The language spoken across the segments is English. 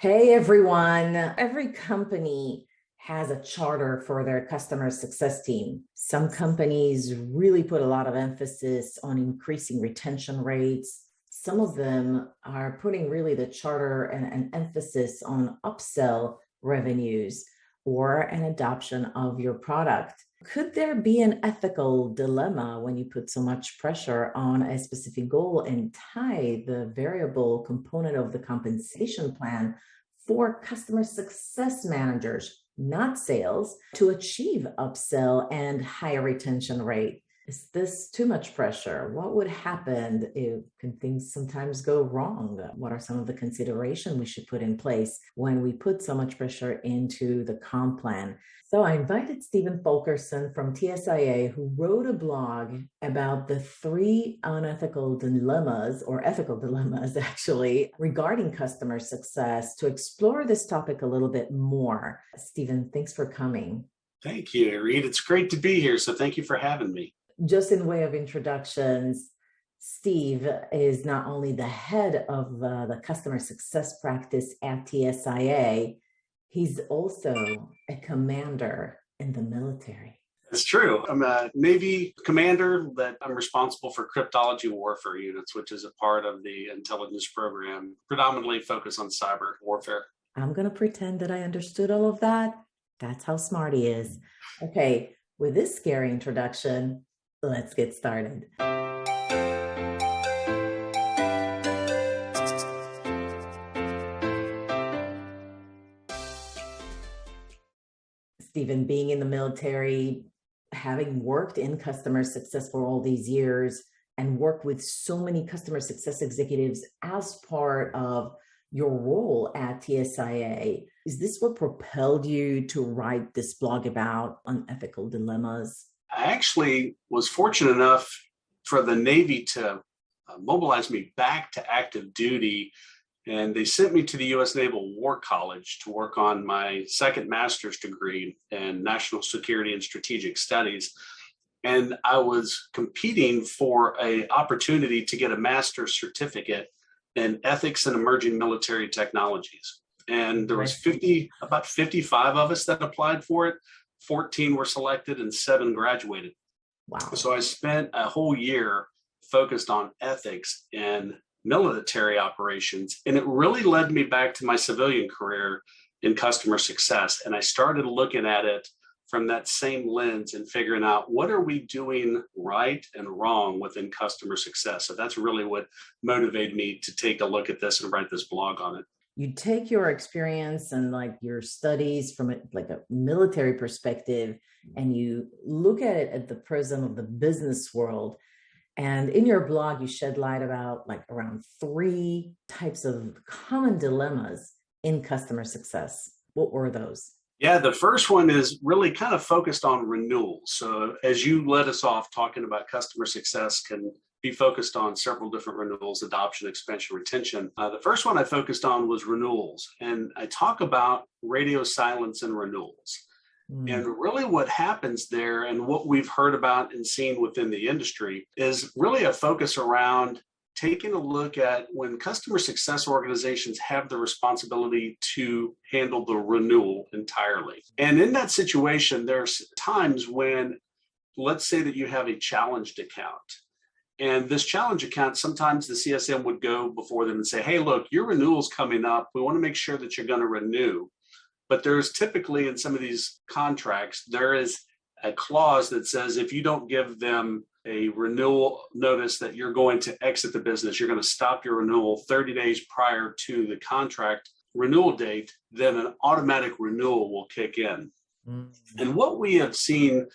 Hey everyone. Every company has a charter for their customer success team. Some companies really put a lot of emphasis on increasing retention rates. Some of them are putting really the charter and an emphasis on upsell revenues or an adoption of your product. Could there be an ethical dilemma when you put so much pressure on a specific goal and tie the variable component of the compensation plan for customer success managers, not sales, to achieve upsell and higher retention rate? Is this too much pressure? What would happen if things sometimes go wrong? What are some of the considerations we should put in place when we put so much pressure into the comp plan? So I invited Stephen Fulkerson from TSIA, who wrote a blog about the 3 unethical dilemmas, or ethical dilemmas actually, regarding customer success, to explore this topic a little bit more. Stephen, thanks for coming. Thank you, Irit. It's great to be here, so thank you for having me. Just in way of introductions, Steve is not only the head of the customer success practice at TSIA, he's also a commander in the military. It's true. I'm a Navy commander, but I'm responsible for cryptology warfare units, which is a part of the intelligence program, predominantly focused on cyber warfare. I'm going to pretend that I understood all of that. That's how smart he is. Okay, with this scary introduction, let's get started. Stephen, being in the military, having worked in customer success for all these years and worked with so many customer success executives as part of your role at TSIA, is this what propelled you to write this blog about unethical dilemmas? I actually was fortunate enough for the Navy to mobilize me back to active duty, and they sent me to the U.S. Naval War College to work on my second master's degree in national security and strategic studies. And I was competing for an opportunity to get a master's certificate in ethics and emerging military technologies. And there was about 55 of us that applied for it. 14 were selected and 7 graduated. Wow. So I spent a whole year focused on ethics and military operations. And it really led me back to my civilian career in customer success. And I started looking at it from that same lens and figuring out, what are we doing right and wrong within customer success? So that's really what motivated me to take a look at this and write this blog on it. You take your experience and your studies from a military perspective, and you look at it at the prism of the business world. And in your blog, you shed light about around 3 types of common dilemmas in customer success. What were those? Yeah, the first one is really kind of focused on renewals. So as you led us off talking about customer success can be focused on several different renewals: adoption, expansion, retention. The first one I focused on was renewals. And I talk about radio silence and renewals. And really what happens there, and what we've heard about and seen within the industry, is really a focus around taking a look at when customer success organizations have the responsibility to handle the renewal entirely. And in that situation, there's times when, let's say that you have a challenged account. And this challenge account, sometimes the CSM would go before them and say, hey, look, your renewal's coming up. We want to make sure that you're going to renew. But there's typically in some of these contracts, there is a clause that says if you don't give them a renewal notice that you're going to exit the business, you're going to stop your renewal 30 days prior to the contract renewal date, then an automatic renewal will kick in. And what we have seen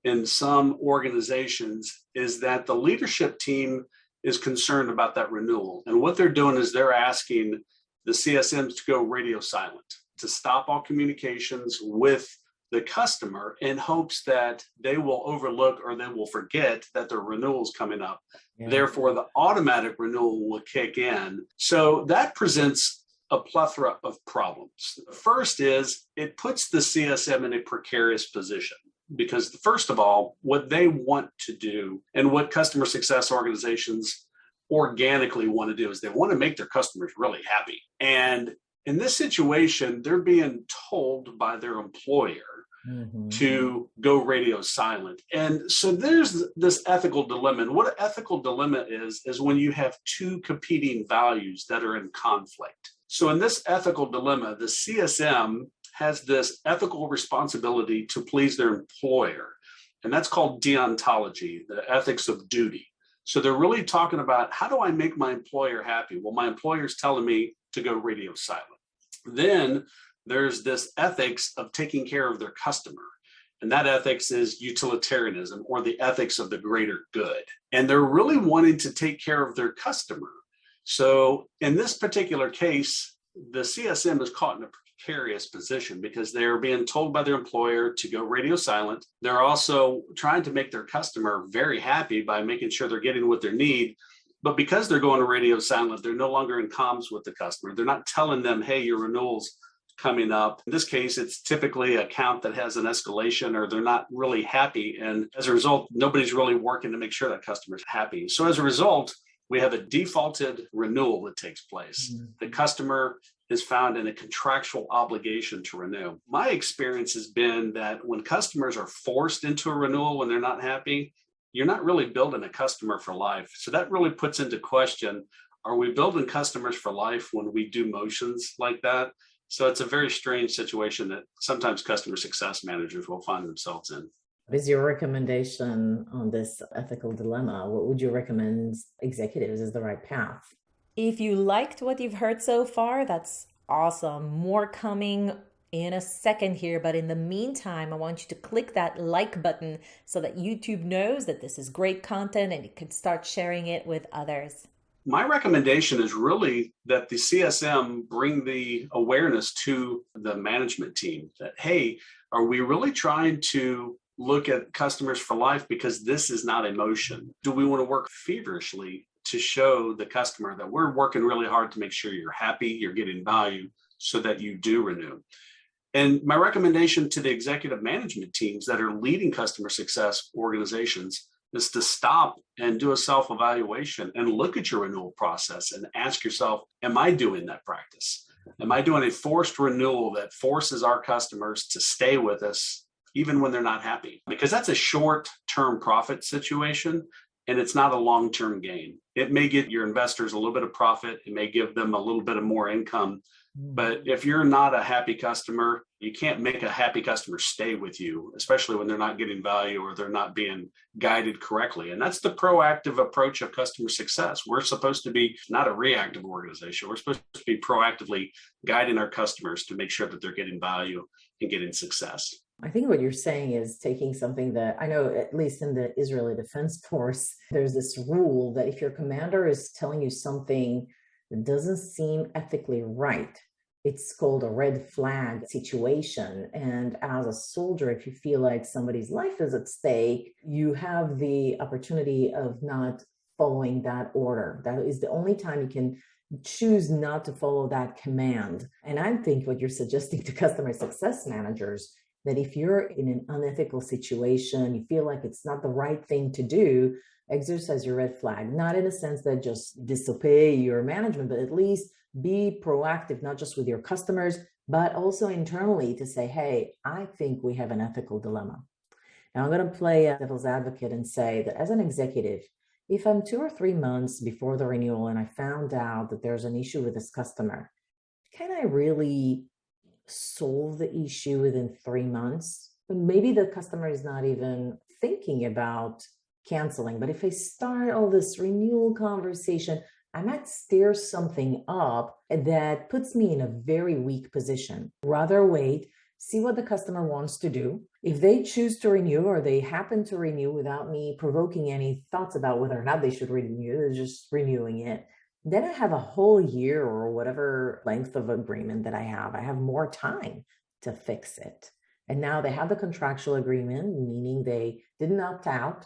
in some organizations is that the leadership team is concerned about that renewal. And what they're doing is they're asking the CSMs to go radio silent, to stop all communications with the customer in hopes that they will overlook or they will forget that their renewal is coming up. Yeah. Therefore, the automatic renewal will kick in. So that presents a plethora of problems. The first is it puts the CSM in a precarious position. Because first of all, what they want to do and what customer success organizations organically want to do is they want to make their customers really happy. And In this situation, they're being told by their employer to go radio silent. And so there's this ethical dilemma. And what an ethical dilemma is when you have two competing values that are in conflict. So in this ethical dilemma, the CSM has this ethical responsibility to please their employer. And that's called deontology, the ethics of duty. So they're really talking about, how do I make my employer happy? Well, my employer's telling me to go radio silent. Then there's this ethics of taking care of their customer. And that ethics is utilitarianism, or the ethics of the greater good. And they're really wanting to take care of their customer. So in this particular case, the CSM is caught in a precarious position because they're being told by their employer to go radio silent. They're also trying to make their customer very happy by making sure they're getting what they need. But because they're going to radio silent, they're no longer in comms with the customer. They're not telling them, hey, your renewal's coming up. In this case, it's typically an account that has an escalation, or they're not really happy. And as a result, nobody's really working to make sure that customer's happy. So as a result, we have a defaulted renewal that takes place. The customer is found in a contractual obligation to renew. My experience has been that when customers are forced into a renewal when they're not happy, you're not really building a customer for life. So that really puts into question, are we building customers for life when we do motions like that? So it's a very strange situation that sometimes customer success managers will find themselves in. What is your recommendation on this ethical dilemma? What would you recommend executives as the right path? If you liked what you've heard so far, that's awesome. More coming in a second here, but in the meantime, I want you to click that like button so that YouTube knows that this is great content and you can start sharing it with others. My recommendation is really that the CSM bring the awareness to the management team that, hey, are we really trying to look at customers for life because this is not emotion? Do we want to work feverishly to show the customer that we're working really hard to make sure you're happy, you're getting value so that you do renew? And my recommendation to the executive management teams that are leading customer success organizations is to stop and do a self-evaluation and look at your renewal process and ask yourself, am I doing that practice? Am I doing a forced renewal that forces our customers to stay with us even when they're not happy? Because that's a short-term profit situation, and it's not a long-term gain. It may get your investors a little bit of profit. It may give them a little bit of more income. But if you're not a happy customer, you can't make a happy customer stay with you, especially when they're not getting value or they're not being guided correctly. And that's the proactive approach of customer success. We're supposed to be not a reactive organization. We're supposed to be proactively guiding our customers to make sure that they're getting value and getting success. I think what you're saying is taking something that I know, at least in the Israeli Defense Force, there's this rule that if your commander is telling you something that doesn't seem ethically right, it's called a red flag situation. And as a soldier, if you feel like somebody's life is at stake, you have the opportunity of not following that order. That is the only time you can choose not to follow that command. And I think what you're suggesting to customer success managers, that if you're in an unethical situation, you feel like it's not the right thing to do, exercise your red flag, not in a sense that just disobey your management, but at least be proactive, not just with your customers, but also internally to say, hey, I think we have an ethical dilemma. Now I'm going to play devil's advocate and say that as an executive, if I'm 2 or 3 months before the renewal and I found out that there's an issue with this customer, can I really solve the issue within 3 months? Maybe the customer is not even thinking about canceling, but if I start all this renewal conversation, I might stir something up that puts me in a very weak position. Rather wait, see what the customer wants to do. If they choose to renew or they happen to renew without me provoking any thoughts about whether or not they should renew, they're just renewing it, then I have a whole year or whatever length of agreement that I have more time to fix it. And now they have the contractual agreement, meaning they didn't opt out.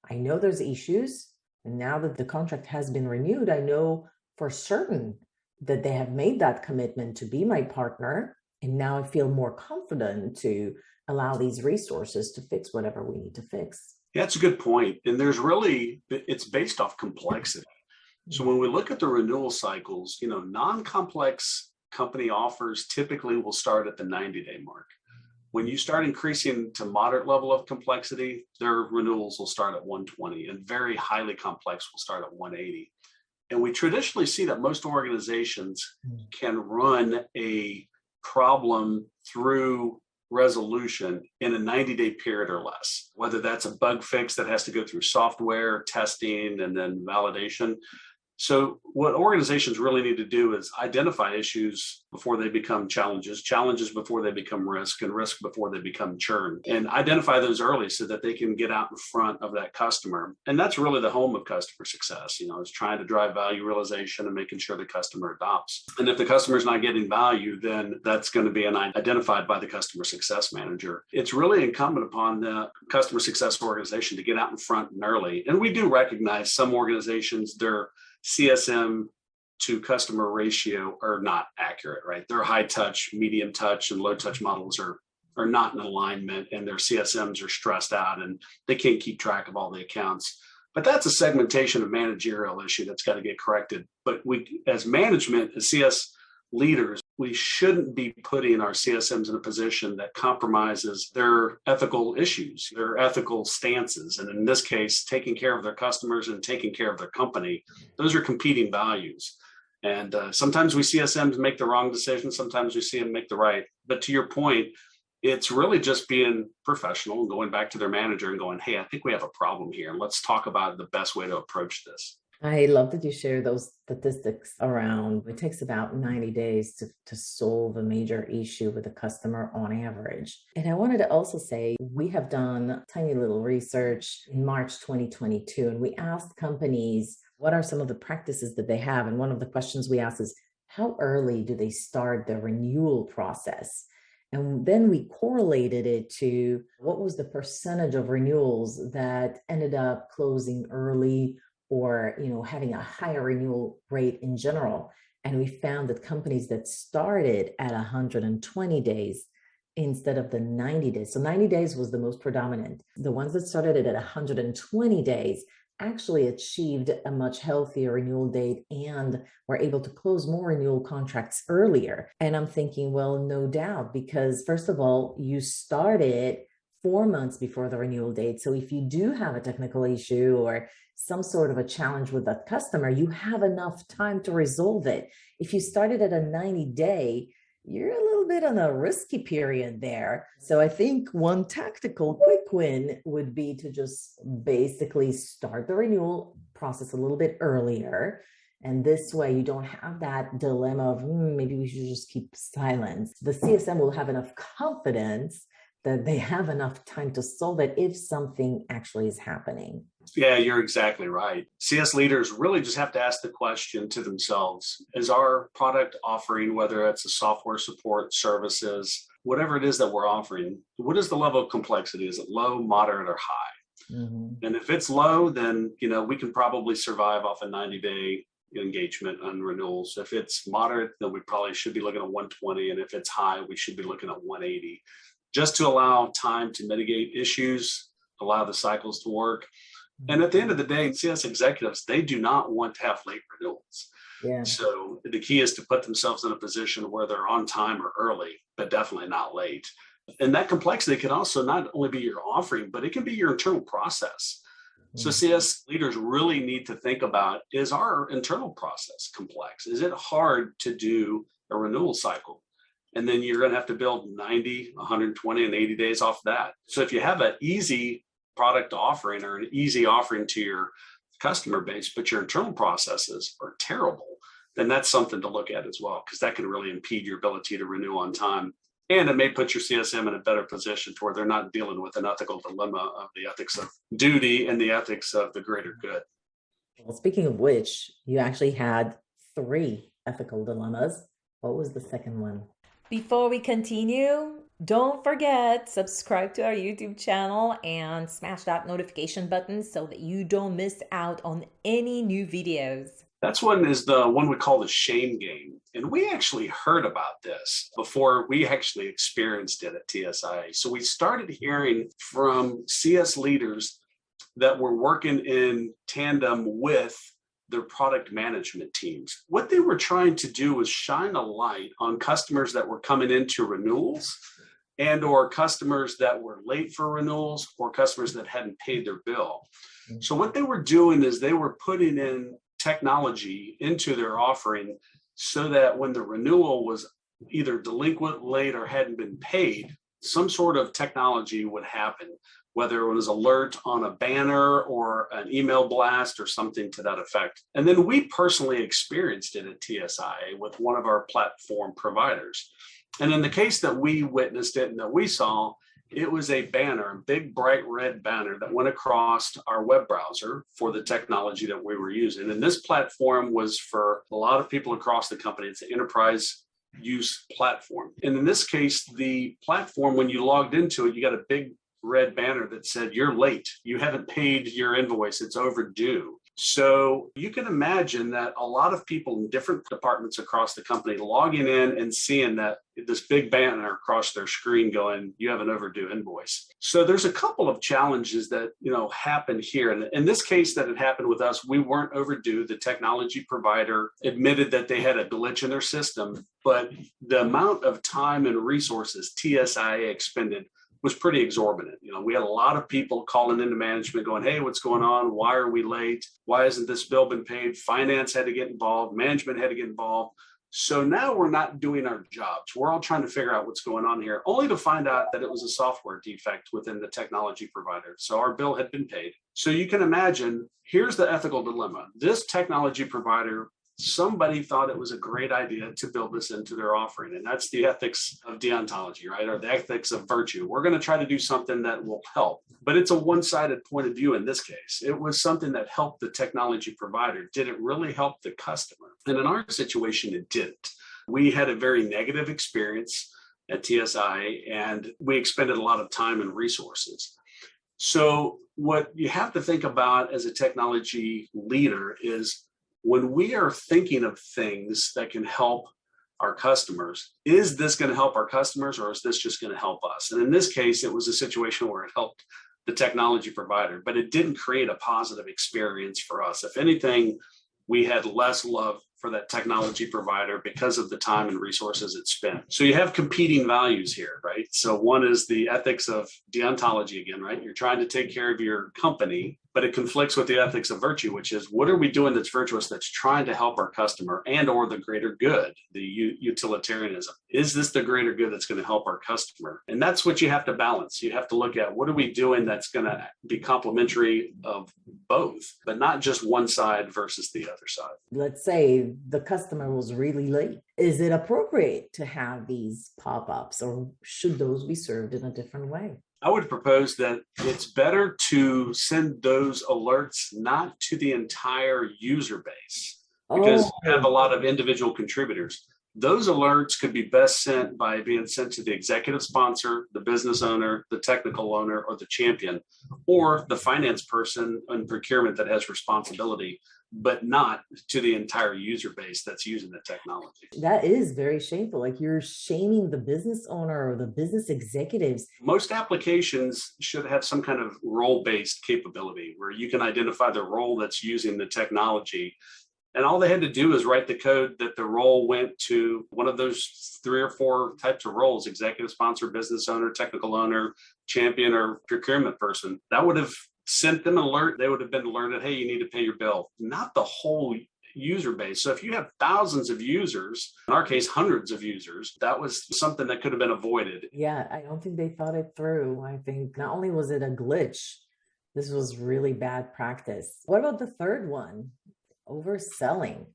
I know there's issues. And now that the contract has been renewed, I know for certain that they have made that commitment to be my partner. And now I feel more confident to allow these resources to fix whatever we need to fix. Yeah, that's a good point. And it's based off complexity. So when we look at the renewal cycles, non-complex company offers typically will start at the 90-day mark. When you start increasing to moderate level of complexity, their renewals will start at 120, and very highly complex will start at 180. And we traditionally see that most organizations can run a problem through resolution in a 90-day period or less, whether that's a bug fix that has to go through software testing and then validation. So what organizations really need to do is identify issues before they become challenges, challenges before they become risk, and risk before they become churn, and identify those early so that they can get out in front of that customer. And that's really the home of customer success, is trying to drive value realization and making sure the customer adopts. And if the customer is not getting value, then that's going to be identified by the customer success manager. It's really incumbent upon the customer success organization to get out in front and early. And we do recognize some organizations, their CSM to customer ratio are not accurate, right? Their high touch, medium touch, and low touch models are not in alignment, and their CSMs are stressed out and they can't keep track of all the accounts. But that's a segmentation of managerial issue that's got to get corrected. But we, as management, as CS leaders, we shouldn't be putting our CSMs in a position that compromises their ethical issues, their ethical stances. And in this case, taking care of their customers and taking care of their company, those are competing values. And sometimes we CSMs make the wrong decision. Sometimes we see them make the right. But to your point, it's really just being professional and going back to their manager and going, hey, I think we have a problem here. And let's talk about the best way to approach this. I love that you share those statistics around. It takes about 90 days to solve a major issue with a customer on average. And I wanted to also say, we have done tiny little research in March 2022, and we asked companies, what are some of the practices that they have? And one of the questions we asked is, how early do they start the renewal process? And then we correlated it to what was the percentage of renewals that ended up closing early, or having a higher renewal rate in general. And we found that companies that started at 120 days instead of the 90 days. So 90 days was the most predominant. The ones that started it at 120 days actually achieved a much healthier renewal date and were able to close more renewal contracts earlier. And I'm thinking, well, no doubt, because first of all, you started 4 months before the renewal date. So if you do have a technical issue or some sort of a challenge with that customer, you have enough time to resolve it. If you started at a 90-day, you're a little bit on a risky period there. So I think one tactical quick win would be to just basically start the renewal process a little bit earlier. And this way you don't have that dilemma of maybe we should just keep silence. The CSM will have enough confidence that they have enough time to solve it if something actually is happening. Yeah, you're exactly right. CS leaders really just have to ask the question to themselves, is our product offering, whether it's a software support, services, whatever it is that we're offering, what is the level of complexity? Is it low, moderate, or high? Mm-hmm. And if it's low, then we can probably survive off a 90-day engagement on renewals. If it's moderate, then we probably should be looking at 120. And if it's high, we should be looking at 180. Just to allow time to mitigate issues, allow the cycles to work. And at the end of the day, CS executives, they do not want to have late renewals. Yeah. So the key is to put themselves in a position where they're on time or early, but definitely not late. And that complexity can also not only be your offering, but it can be your internal process. So CS leaders really need to think about, is our internal process complex? Is it hard to do a renewal cycle? And then you're going to have to build 90, 120, and 80 days off that. So if you have an easy product offering or an easy offering to your customer base, but your internal processes are terrible, then that's something to look at as well, because that can really impede your ability to renew on time. And it may put your CSM in a better position to where they're not dealing with an ethical dilemma of the ethics of duty and the ethics of the greater good. Well, speaking of which, you actually had 3 ethical dilemmas. What was the second one? Before we continue, don't forget, subscribe to our YouTube channel and smash that notification button so that you don't miss out on any new videos. That's one is the one we call the shame game. And we actually heard about this before we actually experienced it at TSIA. So we started hearing from CS leaders that were working in tandem with their product management teams. What they were trying to do was shine a light on customers that were coming into renewals and or customers that were late for renewals or customers that hadn't paid their bill. So what they were doing is they were putting in technology into their offering so that when the renewal was either delinquent, late, or hadn't been paid, some sort of technology would happen, whether it was alert on a banner or an email blast or something to that effect. And then we personally experienced it at TSIA with one of our platform providers. And in the case that we witnessed it and that we saw, it was a banner, a big bright red banner that went across our web browser for the technology that we were using. And this platform was for a lot of people across the company. It's an enterprise use platform. And in this case, the platform, when you logged into it, you got a big red banner that said, "You're late. You haven't paid your invoice. It's overdue." So you can imagine that a lot of people in different departments across the company logging in and seeing that this big banner across their screen going, "You have an overdue invoice." So there's a couple of challenges that, happen here. And in this case that it happened with us, we weren't overdue. The technology provider admitted that they had a glitch in their system, but the amount of time and resources TSIA expended was pretty exorbitant. We had a lot of people calling into management going, "Hey, what's going on? Why are we late? Why hasn't this bill been paid?" Finance had to get involved. Management had to get involved. So now we're not doing our jobs. We're all trying to figure out what's going on here, only to find out that it was a software defect within the technology provider. So our bill had been paid. So you can imagine, here's the ethical dilemma. This technology provider, somebody thought it was a great idea to build this into their offering. And that's the ethics of deontology, right? Or the ethics of virtue. We're going to try to do something that will help. But it's a one-sided point of view in this case. It was something that helped the technology provider. Did it really help the customer? And in our situation, it didn't. We had a very negative experience at TSI, and we expended a lot of time and resources. So what you have to think about as a technology leader is, when we are thinking of things that can help our customers, is this going to help our customers or is this just going to help us? And in this case, it was a situation where it helped the technology provider, but it didn't create a positive experience for us. If anything, we had less love for that technology provider because of the time and resources it spent. So you have competing values here, right? So one is the ethics of deontology again, right? You're trying to take care of your company, but it conflicts with the ethics of virtue, which is, what are we doing that's virtuous, that's trying to help our customer and or the greater good, the utilitarianism? Is this the greater good that's going to help our customer? And that's what you have to balance. You have to look at, what are we doing that's going to be complementary of both, but not just one side versus the other side. Let's say the customer was really late. Is it appropriate to have these pop-ups, or should those be served in a different way? I would propose that it's better to send those alerts not to the entire user base, because you have a lot of individual contributors. Those alerts could be best sent by being sent to the executive sponsor, the business owner, the technical owner, or the champion, or the finance person and procurement that has responsibility, but not to the entire user base that's using the technology. That is very shameful. Like, you're shaming the business owner or the business executives. Most applications should have some kind of role-based capability where you can identify the role that's using the technology. And all they had to do is write the code that the role went to one of those 3 or 4 types of roles: executive sponsor, business owner, technical owner, champion, or procurement person. That would have sent them an alert. They would have been alerted, hey, you need to pay your bill, not the whole user base. So if you have thousands of users, in our case, hundreds of users, that was something that could have been avoided. Yeah, I don't think they thought it through. I think not only was it a glitch, this was really bad practice. What about the third one? Overselling.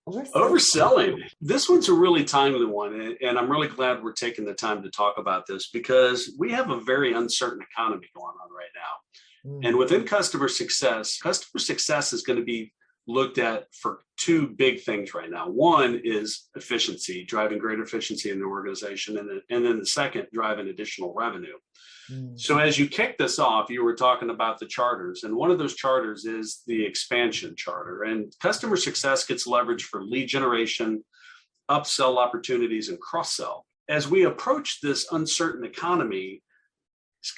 This one's a really timely one. And I'm really glad we're taking the time to talk about this, because we have a very uncertain economy going on right now. And within customer success is going to be looked at for 2 big things right now. One is efficiency, driving greater efficiency in the organization. And then the second, driving additional revenue. So as you kick this off, you were talking about the charters, and one of those charters is the expansion charter. And customer success gets leverage for lead generation, upsell opportunities, and cross-sell. As we approach this uncertain economy,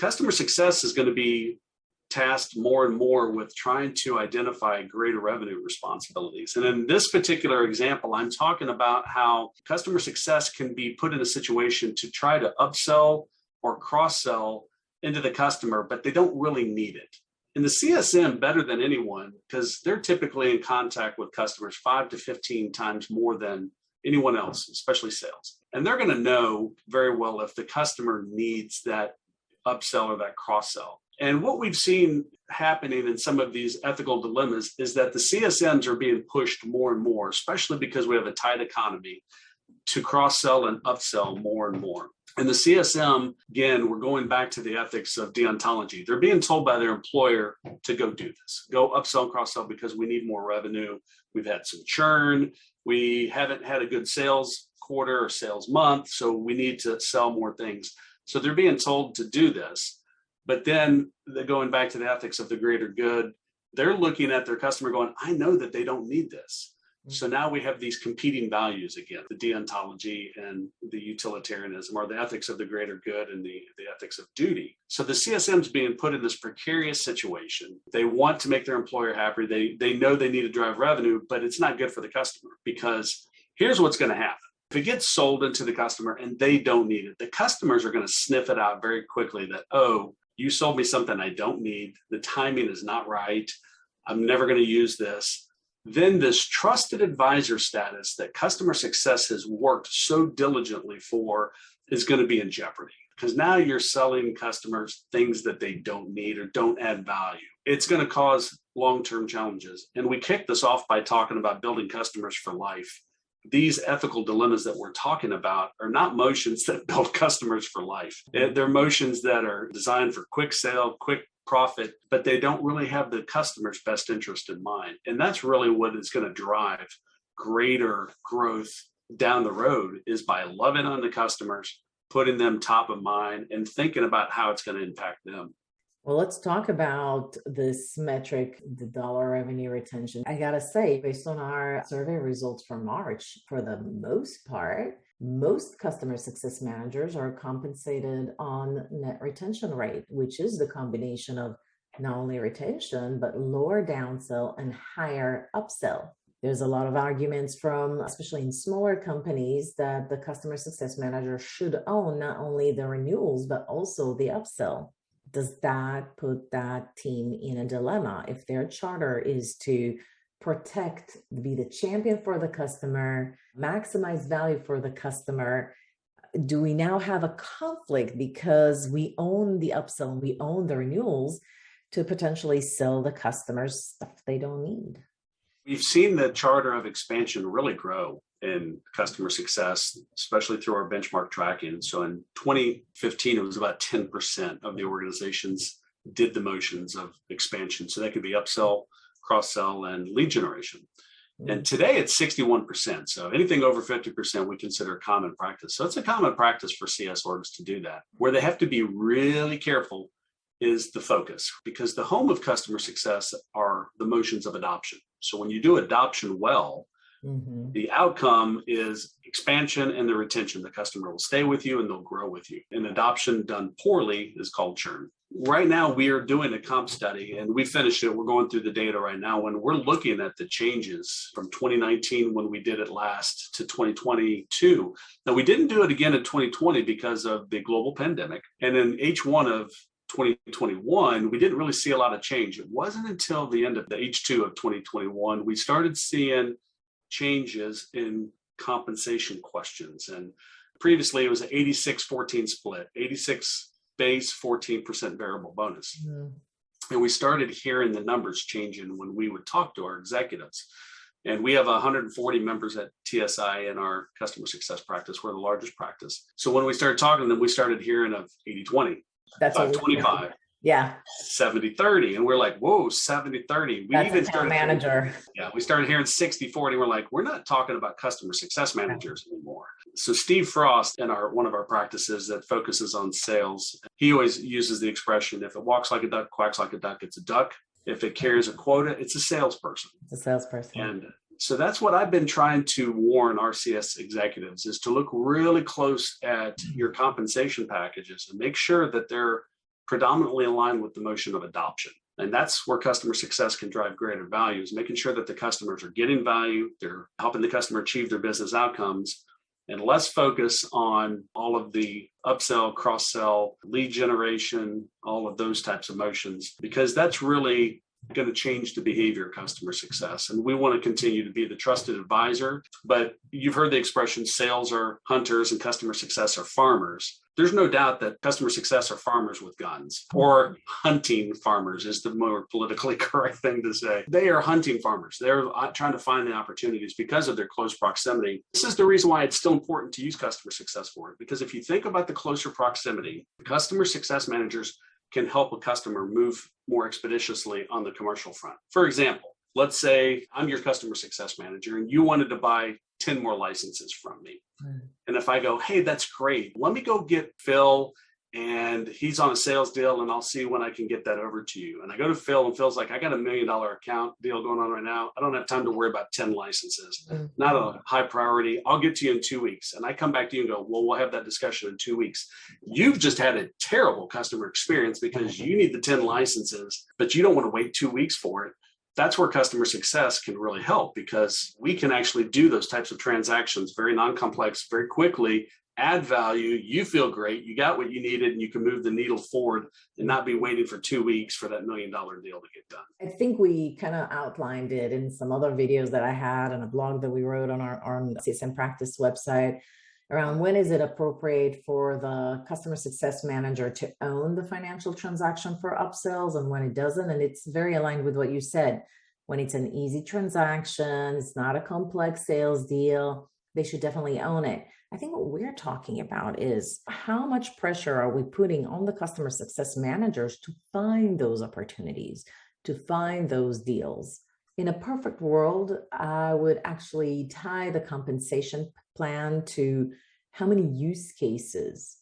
customer success is going to be tasked more and more with trying to identify greater revenue responsibilities. And in this particular example, I'm talking about how customer success can be put in a situation to try to upsell or cross-sell into the customer, but they don't really need it. And the CSM, better than anyone, because they're typically in contact with customers 5 to 15 times more than anyone else, especially sales. And they're going to know very well if the customer needs that upsell or that cross-sell. And what we've seen happening in some of these ethical dilemmas is that the CSMs are being pushed more and more, especially because we have a tight economy, to cross-sell and upsell more and more. And the CSM, again, we're going back to the ethics of deontology. They're being told by their employer to go do this, go upsell and cross-sell because we need more revenue. We've had some churn. We haven't had a good sales quarter or sales month, so we need to sell more things. So they're being told to do this. But then they're going back to the ethics of the greater good. They're looking at their customer going, I know that they don't need this. So now we have these competing values again, the deontology and the utilitarianism, or the ethics of the greater good and the ethics of duty. So the CSM's being put in this precarious situation. They want to make their employer happy. They know they need to drive revenue, but it's not good for the customer, because here's what's going to happen. If it gets sold into the customer and they don't need it, the customers are going to sniff it out very quickly that, oh, you sold me something I don't need. The timing is not right. I'm never going to use this. Then this trusted advisor status that customer success has worked so diligently for is going to be in jeopardy, because now you're selling customers things that they don't need or don't add value. It's going to cause long-term challenges. And we kick this off by talking about building customers for life. These ethical dilemmas that we're talking about are not motions that build customers for life. They're motions that are designed for quick sale, quick profit, but they don't really have the customer's best interest in mind. And that's really what is going to drive greater growth down the road, is by loving on the customers, putting them top of mind, and thinking about how it's going to impact them. Well, let's talk about this metric, the dollar revenue retention. I got to say, based on our survey results for March, for the most part, most customer success managers are compensated on net retention rate, which is the combination of not only retention, but lower downsell and higher upsell. There's a lot of arguments from, especially in smaller companies, that the customer success manager should own not only the renewals, but also the upsell. Does that put that team in a dilemma if their charter is to protect, be the champion for the customer, maximize value for the customer? Do we now have a conflict because we own the upsell, we own the renewals, to potentially sell the customers stuff they don't need? We've seen the charter of expansion really grow in customer success, especially through our benchmark tracking. So in 2015, it was about 10% of the organizations did the motions of expansion. So that could be upsell, cross-sell, and lead generation. And today it's 61%. So anything over 50% we consider common practice. So it's a common practice for CS orgs to do that. Where they have to be really careful is the focus, because the home of customer success are the motions of adoption. So when you do adoption well, the outcome is expansion and the retention. The customer will stay with you and they'll grow with you. And adoption done poorly is called churn. Right now, we are doing a comp study and we finished it. We're going through the data right now. When we're looking at the changes from 2019, when we did it last, to 2022. Now, we didn't do it again in 2020 because of the global pandemic. And in H1 of 2021, we didn't really see a lot of change. It wasn't until the end of the H2 of 2021, we started seeing changes in compensation questions. And previously it was an 86-14 split, 86 base, 14% variable bonus. And we started hearing the numbers changing when we would talk to our executives. And we have 140 members at TSIA in our customer success practice. We're the largest practice. So when we started talking to them, we started hearing of 80-20, that's 5-25. Yeah. 70-30. And we're like, whoa, 70-30. We That's even a started manager. Yeah, we started hearing 60-40. We're like, we're not talking about customer success managers anymore. So Steve Frost in one of our practices that focuses on sales, he always uses the expression, if it walks like a duck, quacks like a duck, it's a duck. If it carries a quota, it's a salesperson. It's a salesperson. And so that's what I've been trying to warn our CS executives, is to look really close at your compensation packages and make sure that they're predominantly aligned with the motion of adoption. And that's where customer success can drive greater value, is making sure that the customers are getting value, they're helping the customer achieve their business outcomes, and less focus on all of the upsell, cross-sell, lead generation, all of those types of motions, because that's really going to change the behavior of customer success. And we want to continue to be the trusted advisor. But you've heard the expression, sales are hunters and customer success are farmers. There's no doubt that customer success are farmers with guns, or hunting farmers is the more politically correct thing to say. They are hunting farmers. They're trying to find the opportunities because of their close proximity. This is the reason why it's still important to use customer success for it, because if you think about the closer proximity, customer success managers can help a customer move more expeditiously on the commercial front. For example, let's say I'm your customer success manager and you wanted to buy 10 more licenses from me. And if I go, hey, that's great, let me go get Phil and he's on a sales deal and I'll see when I can get that over to you. And I go to Phil and Phil's like, I got $1 million account deal going on right now. I don't have time to worry about 10 licenses. Not a high priority. I'll get to you in 2 weeks. And I come back to you and go, well, we'll have that discussion in 2 weeks. You've just had a terrible customer experience because you need the 10 licenses, but you don't want to wait 2 weeks for it. That's where customer success can really help, because we can actually do those types of transactions very non-complex, very quickly, add value. You feel great. You got what you needed and you can move the needle forward and not be waiting for 2 weeks for that $1 million deal to get done. I think we kind of outlined it in some other videos that I had and a blog that we wrote on our CSM practice website around when is it appropriate for the customer success manager to own the financial transaction for upsells and when it doesn't. And it's very aligned with what you said. When it's an easy transaction, it's not a complex sales deal, they should definitely own it. I think what we're talking about is how much pressure are we putting on the customer success managers to find those opportunities, to find those deals. In a perfect world, I would actually tie the compensation plan to how many use cases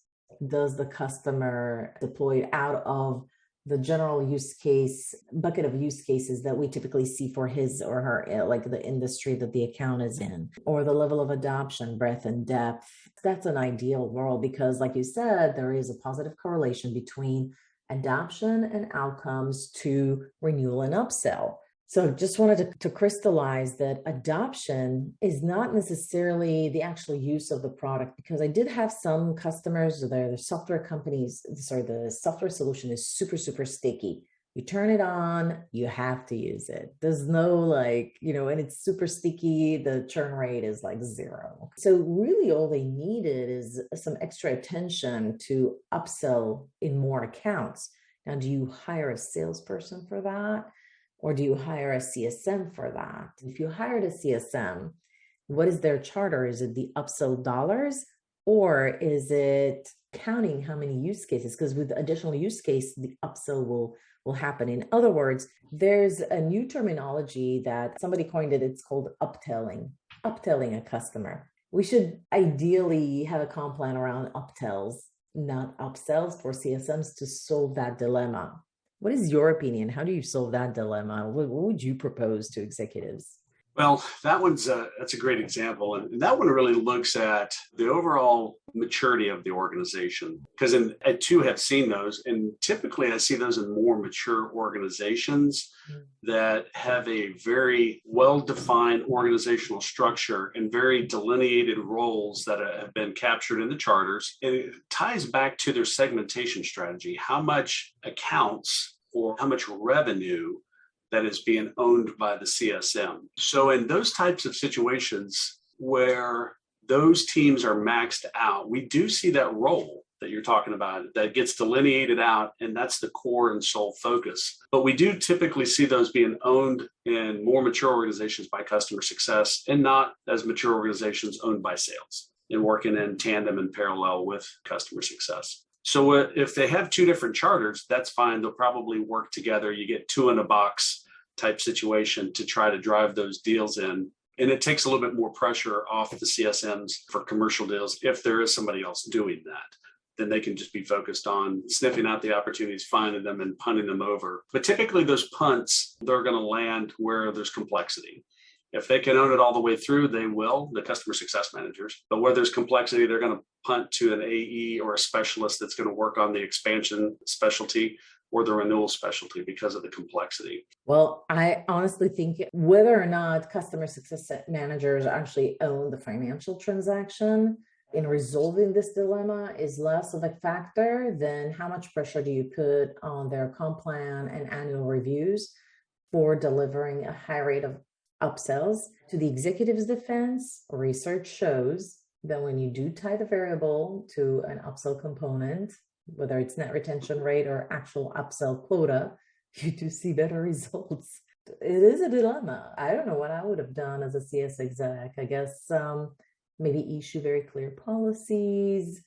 does the customer deploy out of the general use case bucket of use cases that we typically see for his or her, like the industry that the account is in, or the level of adoption, breadth and depth. That's an ideal world because, like you said, there is a positive correlation between adoption and outcomes to renewal and upsell. So just wanted to crystallize that adoption is not necessarily the actual use of the product, because I did have some customers, the software companies, the software solution is super, super sticky. You turn it on, you have to use it. There's no and it's super sticky. The churn rate is like 0. So really all they needed is some extra attention to upsell in more accounts. Now, do you hire a salesperson for that? Or do you hire a CSM for that? If you hired a CSM, what is their charter? Is it the upsell dollars, or is it counting how many use cases? Because with additional use case, the upsell will happen. In other words, there's a new terminology that somebody coined it. It's called uptelling a customer. We should ideally have a comp plan around uptells, not upsells, for CSMs to solve that dilemma. What is your opinion? How do you solve that dilemma? What would you propose to executives? Well, that's a great example. And that one really looks at the overall maturity of the organization. Because I too have seen those, and typically I see those in more mature organizations that have a very well-defined organizational structure and very delineated roles that have been captured in the charters. And it ties back to their segmentation strategy, how much accounts or how much revenue that is being owned by the CSM. So in those types of situations where those teams are maxed out, we do see that role that you're talking about that gets delineated out, and that's the core and sole focus. But we do typically see those being owned in more mature organizations by customer success, and not as mature organizations owned by sales and working in tandem and parallel with customer success. So if they have 2 different charters, that's fine. They'll probably work together. You get 2 in a box type situation to try to drive those deals in. And it takes a little bit more pressure off the CSMs for commercial deals. If there is somebody else doing that, then they can just be focused on sniffing out the opportunities, finding them and punting them over. But typically those punts, they're going to land where there's complexity. If they can own it all the way through, they will, the customer success managers. But where there's complexity, they're going to punt to an AE or a specialist that's going to work on the expansion specialty or the renewal specialty because of the complexity. Well, I honestly think whether or not customer success managers actually own the financial transaction in resolving this dilemma is less of a factor than how much pressure do you put on their comp plan and annual reviews for delivering a high rate of upsells. To the executive's defense, research shows that when you do tie the variable to an upsell component, whether it's net retention rate or actual upsell quota, you do see better results. It is a dilemma. I don't know what I would have done as a CS exec. I guess maybe issue very clear policies,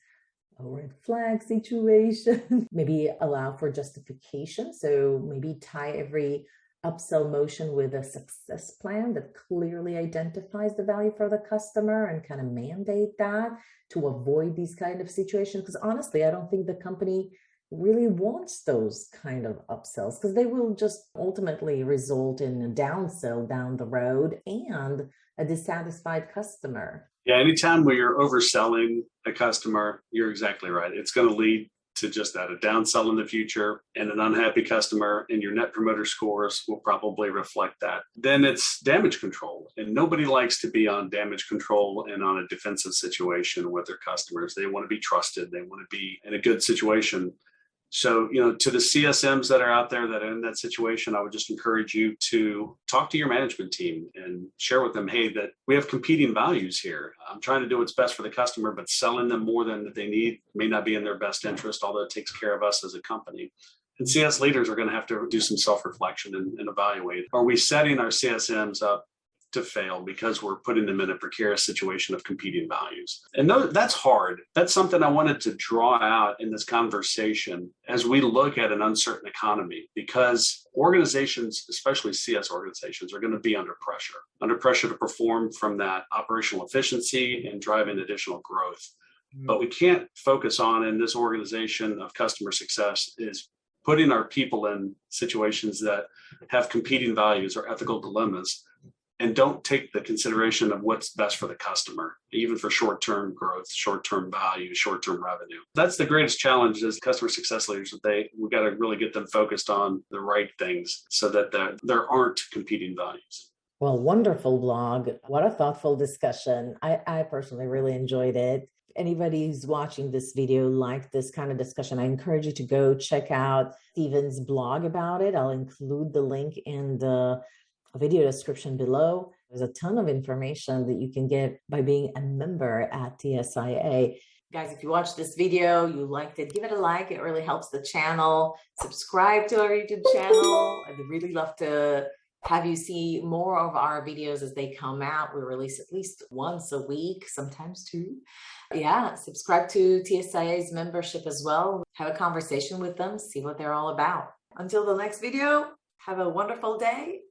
a red flag situation, maybe allow for justification. So maybe tie every upsell motion with a success plan that clearly identifies the value for the customer and kind of mandate that to avoid these kind of situations. Because honestly, I don't think the company really wants those kind of upsells because they will just ultimately result in a downsell down the road and a dissatisfied customer. Yeah, anytime where you're overselling a customer, you're exactly right. It's going to lead to just that, a downsell in the future and an unhappy customer, and your net promoter scores will probably reflect that. Then it's damage control, and nobody likes to be on damage control and on a defensive situation with their customers. They want to be trusted. They want to be in a good situation. So, to the CSMs that are out there that are in that situation, I would just encourage you to talk to your management team and share with them, hey, that we have competing values here. I'm trying to do what's best for the customer, but selling them more than that they need may not be in their best interest, although it takes care of us as a company. And CS leaders are going to have to do some self-reflection and evaluate. Are we setting our CSMs up to fail because we're putting them in a precarious situation of competing values? And that's hard. That's something I wanted to draw out in this conversation as we look at an uncertain economy, because organizations, especially CS organizations, are going to be under pressure to perform from that operational efficiency and driving additional growth. But we can't focus on, in this organization of customer success, is putting our people in situations that have competing values or ethical dilemmas and don't take the consideration of what's best for the customer, even for short-term growth, short-term value, short-term revenue. That's the greatest challenge as customer success leaders. We got to really get them focused on the right things so that there aren't competing values. Well, wonderful blog. What a thoughtful discussion. I personally really enjoyed it. Anybody who's watching this video liked this kind of discussion, I encourage you to go check out Steven's blog about it. I'll include the link in the video description below. There's a ton of information that you can get by being a member at TSIA. Guys, if you watched this video, you liked it, give it a like. It really helps the channel. Subscribe to our YouTube channel. I'd really love to have you see more of our videos as they come out. We release at least once a week, sometimes two. Yeah, subscribe to TSIA's membership as well. Have a conversation with them, see what they're all about. Until the next video, have a wonderful day.